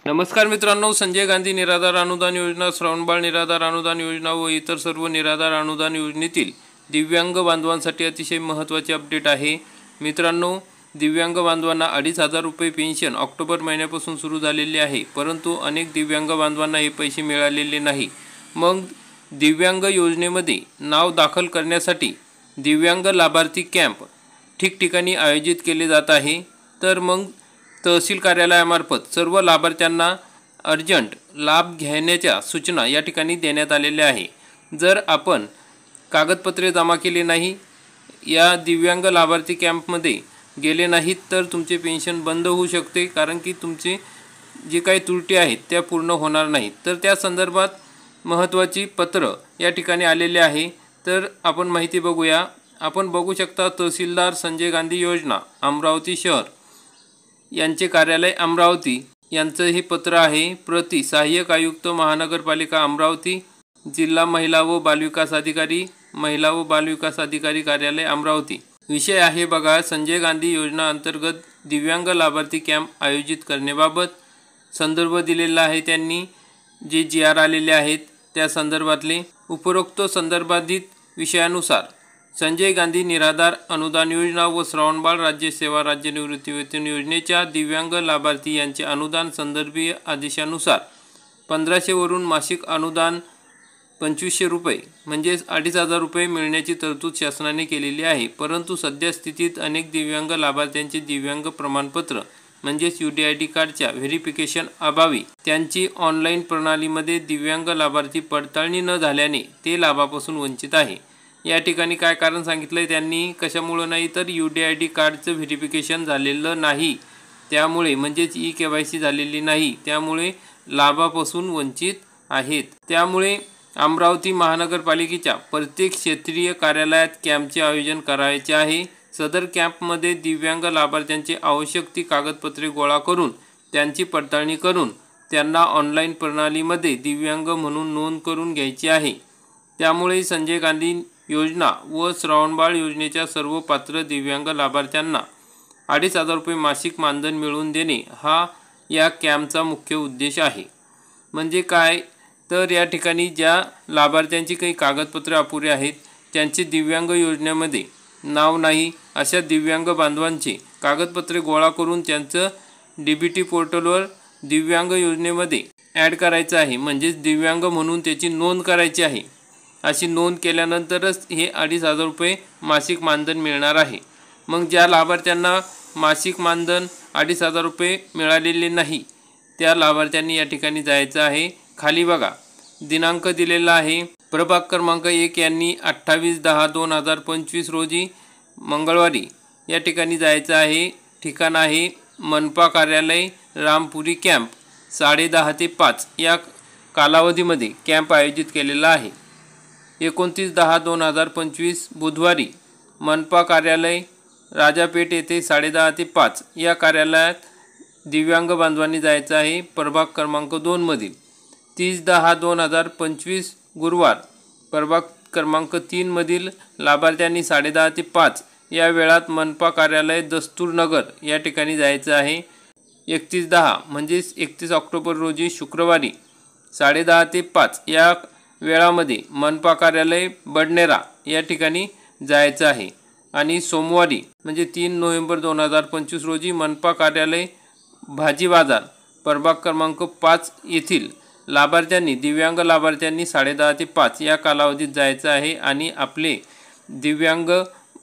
नमस्कार मित्रांनो, संजय गांधी निराधार अनुदान योजना, श्रावणबाळ निराधार अनुदान योजना व इतर सर्व निराधार अनुदान योजनेतील दिव्यांग बांधवांसाठी अतिशय महत्त्वाचे अपडेट आहे। मित्रांनो, दिव्यांग बांधवांना 2,500 रुपये पेन्शन ऑक्टोबर महिन्यापासून सुरू झालेली आहे, परंतु अनेक दिव्यांग बांधवांना हे पैसे मिळालेले नाही। मग दिव्यांग योजनेमध्ये नाव दाखल करण्यासाठी दिव्यांग लाभार्थी कॅम्प ठिकठिकाणी आयोजित केले जात आहे। तर मग तहसील कार्यालयामार्फत सर्व लाभार्थ्यांना अर्जंट लाभ घेण्याच्या सूचना या ठिकाणी देण्यात आलेल्या आहे। जर आपण कागदपत्रे जमा केले नाही, या दिव्यांग लाभार्थी कॅम्पमध्ये गेले नाहीत तर तुमचे पेन्शन बंद होऊ शकते, कारण की तुमचे जे काही त्रुटी आहेत त्या पूर्ण होणार नाहीत। तर त्या संदर्भात महत्त्वाची पत्र या ठिकाणी आलेले आहे। तर आपण माहिती बघूया। आपण बघू शकता, तहसीलदार संजय गांधी योजना अमरावती शहर यांचे कार्यालय अमरावती यांचं हे पत्र आहे। प्रति सहाय्यक आयुक्त महानगरपालिका अमरावती, जिल्हा महिला व बालविकास अधिकारी, महिला व बालविकास अधिकारी कार्यालय अमरावती। विषय आहे बघा, संजय गांधी योजना अंतर्गत दिव्यांग लाभार्थी कॅम्प आयोजित करण्याबाबत संदर्भ दिलेला आहे। त्यांनी जे GR आलेले आहेत त्या संदर्भातले उपरोक्त संदर्भाधित विषयानुसार संजय गांधी निराधार अनुदान योजना व श्रावणबाळ राज्य सेवा राज्य निवृत्तीवेतन योजनेच्या दिव्यांग लाभार्थी यांचे अनुदान संदर्भीय आदेशानुसार 1,500 वरून मासिक अनुदान 2,500 रुपये म्हणजेच 2,500 रुपये मिळण्याची तरतूद शासनाने केलेली आहे। परंतु सध्या स्थितीत अनेक दिव्यांग लाभार्थ्यांचे दिव्यांग प्रमाणपत्र म्हणजेच UDID कार्डच्या व्हेरिफिकेशन अभावी त्यांची ऑनलाईन प्रणालीमध्ये दिव्यांग लाभार्थी पडताळणी न झाल्याने ते लाभापासून वंचित आहे। या ठिकाणी काय कारण सांगितलंय त्यांनी, कशामुळे नाही तर UDID कार्डचं व्हेरिफिकेशन झालेलं नाही, त्यामुळे म्हणजेच EKYC झालेली नाही, त्यामुळे लाभापासून वंचित आहेत। त्यामुळे अमरावती महानगरपालिकेच्या प्रत्येक क्षेत्रीय कार्यालयात कॅम्पचे आयोजन करायचे आहे। सदर कॅम्पमध्ये दिव्यांग लाभार्थ्यांची आवश्यक ती कागदपत्रे गोळा करून त्यांची पडताळणी करून त्यांना ऑनलाईन प्रणालीमध्ये दिव्यांग म्हणून नोंद करून घ्यायची आहे। त्यामुळे संजय गांधी योजना व श्रावणबाळ योजनेच्या सर्व पात्र दिव्यांग लाभार्थ्यांना 2,500 रुपये मासिक मानधन मिळवून देणे हा या कॅम्पचा मुख्य उद्देश आहे। म्हणजे काय तर या ठिकाणी ज्या लाभार्थ्यांची काही कागदपत्रे अपुरी आहेत, त्यांचे दिव्यांग योजनेमध्ये नाव नाही, अशा दिव्यांग बांधवांचे कागदपत्रे गोळा करून त्यांचं DBT पोर्टलवर दिव्यांग योजनेमध्ये ॲड करायचं आहे, म्हणजेच दिव्यांग म्हणून त्याची नोंद करायची आहे। अशी नोंद केल्यानंतरच हे 2,500 रुपये मासिक मानधन मिळणार आहे। मग ज्या लाभार्थ्यांना मासिक मानधन 2,500 रुपये मिळालेले नाही, त्या लाभार्थ्यांनी या ठिकाणी जायचं आहे। खाली बघा दिनांक दिलेला आहे। प्रभाग क्रमांक 1 यांनी 28/10/2025 रोजी मंगळवारी या ठिकाणी जायचं आहे। ठिकाण आहे मनपा कार्यालय रामपुरी कॅम्प, 10:30 ते 5 या कालावधीमध्ये कॅम्प आयोजित केलेला आहे। 29/10/2025 बुधवारी मनपा कार्यालय राजापेठ येथे 10:30 ते 5 या कार्यालयात दिव्यांग बांधवांनी जायचं आहे। प्रभाग क्रमांक 2 मधील 30/10/2025 गुरुवार प्रभाग क्रमांक 3 मधील लाभार्थ्यांनी 10:30 ते 5 या वेळात मनपा कार्यालय दस्तूरनगर या ठिकाणी जायचं आहे। 31/10 म्हणजेच 31 ऑक्टोबर रोजी शुक्रवारी 10:30 ते 5 या वेळामध्ये मनपा कार्यालय बडनेरा या ठिकाणी जायचं आहे। आणि सोमवारी म्हणजे 3 नोव्हेंबर 2025 रोजी मनपा कार्यालय भाजी बाजार प्रभाग क्रमांक 5 येथील लाभार्थ्यांनी दिव्यांग लाभार्थ्यांनी 10:30 ते 5 या कालावधीत जायचं आहे आणि आपले दिव्यांग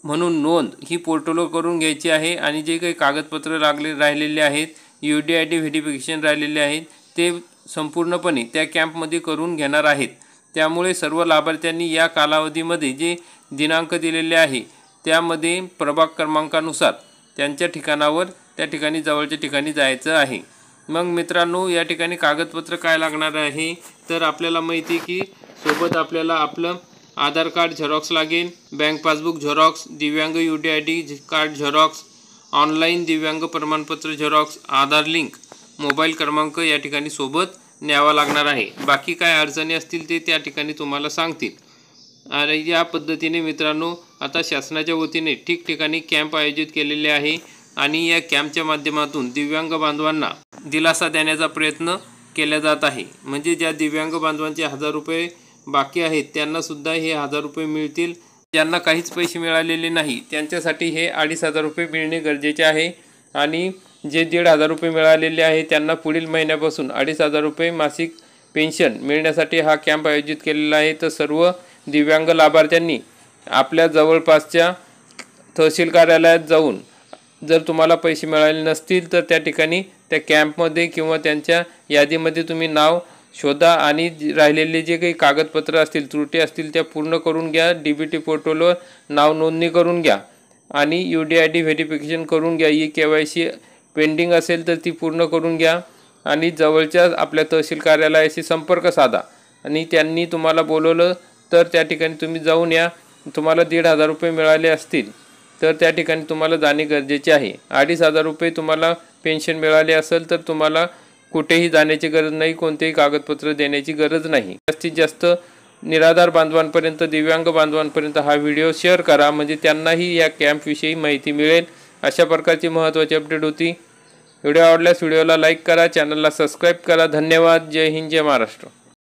म्हणून नोंद ही पोर्टलवर करून घ्यायची आहे। आणि जे काही कागदपत्र राहिलेले आहेत, UDID व्हेरिफिकेशन राहिलेले आहेत, ते संपूर्णपणे त्या कॅम्पमध्ये करून घेणार आहेत। त्यामुळे सर्व लाभार्थ्यांनी या कालावधीमध्ये जे दिनांक दिलेले आहे त्यामध्ये प्रभाग क्रमांकानुसार त्यांच्या ठिकाणावर त्या ठिकाणी जवळच्या ठिकाणी जायचं आहे। मग मित्रांनो, या ठिकाणी कागदपत्र काय लागणार आहे तर आपल्याला माहिती आहे की सोबत आपल्याला आपलं आधार कार्ड झेरॉक्स लागेल, बँक पासबुक झेरॉक्स, दिव्यांग UDID कार्ड झेरॉक्स, ऑनलाईन दिव्यांग प्रमाणपत्र झेरॉक्स, आधार लिंक, मोबाईल क्रमांक या ठिकाणी सोबत न्यावा लागणार आहे। बाकी काय अडचणी असतील ते त्या ठिकाणी तुम्हाला सांगतील। आणि या पद्धतीने मित्रांनो, आता शासनाच्या वतीने ठिकठिकाणी कॅम्प आयोजित केलेले आहे। आणि या कॅम्पच्या माध्यमातून दिव्यांग बांधवांना दिलासा देण्याचा प्रयत्न केला जात आहे। म्हणजे ज्या दिव्यांग बांधवांचे 1000 रुपये बाकी आहेत त्यांना सुद्धा हे 1000 रुपये मिळतील। ज्यांना काहीच पैसे मिळालेले नाही त्यांच्यासाठी हे 2500 रुपये मिळणे गरजेचे आहे। आणि जे 1500 रुपये मिळालेले आहे त्यांना पुढील महिन्यापासून 2500 रुपये मासिक पेन्शन मिळण्यासाठी हा कॅम्प आयोजित केलेला आहे। तर सर्व दिव्यांग लाभार्थ्यांनी आपल्या जवळपासच्या तहसील कार्यालयात जाऊन जर तुम्हाला पैसे मिळाले नसतील तर त्या ठिकाणी त्या कॅम्पमध्ये किंवा त्यांच्या यादीमध्ये तुम्ही नाव शोधा आणि राहिलेले जे काही कागदपत्र असतील त्रुटी असतील त्या पूर्ण करून घ्या। DBT पोर्टलवर नाव नोंदणी करून घ्या आणि UDID व्हेरिफिकेशन करून घ्या। KYC पेंडिंग असेल तर ती पूर्ण करून घ्या आणि जवळच्या आपल्या तहसील कार्यालयाशी संपर्क साधा आणि त्यांनी तुम्हाला बोलवलं तर त्या ठिकाणी तुम्ही जाऊन या। तुम्हाला 1500 रुपये मिळाले असतील तर त्या ठिकाणी तुम्हाला जाणे गरजेचे आहे। 2500 रुपये तुम्हाला पेन्शन मिळाले असेल तर तुम्हाला कुठेही जाण्याची गरज नाही, कोणतेही कागदपत्र देण्याची गरज नाही। जास्तीत जास्त निराधार बांधवांपर्यंत दिव्यांग बांधवांपर्यंत हा व्हिडिओ शेअर करा म्हणजे त्यांनाही या कॅम्पविषयी माहिती मिळेल। अशा प्रकारची महत्त्वाची अपडेट होती। व्हिडिओ आवडल्यास व्हिडिओला लाईक करा, चॅनलला सबस्क्राईब करा। धन्यवाद। जय हिंद, जय महाराष्ट्र।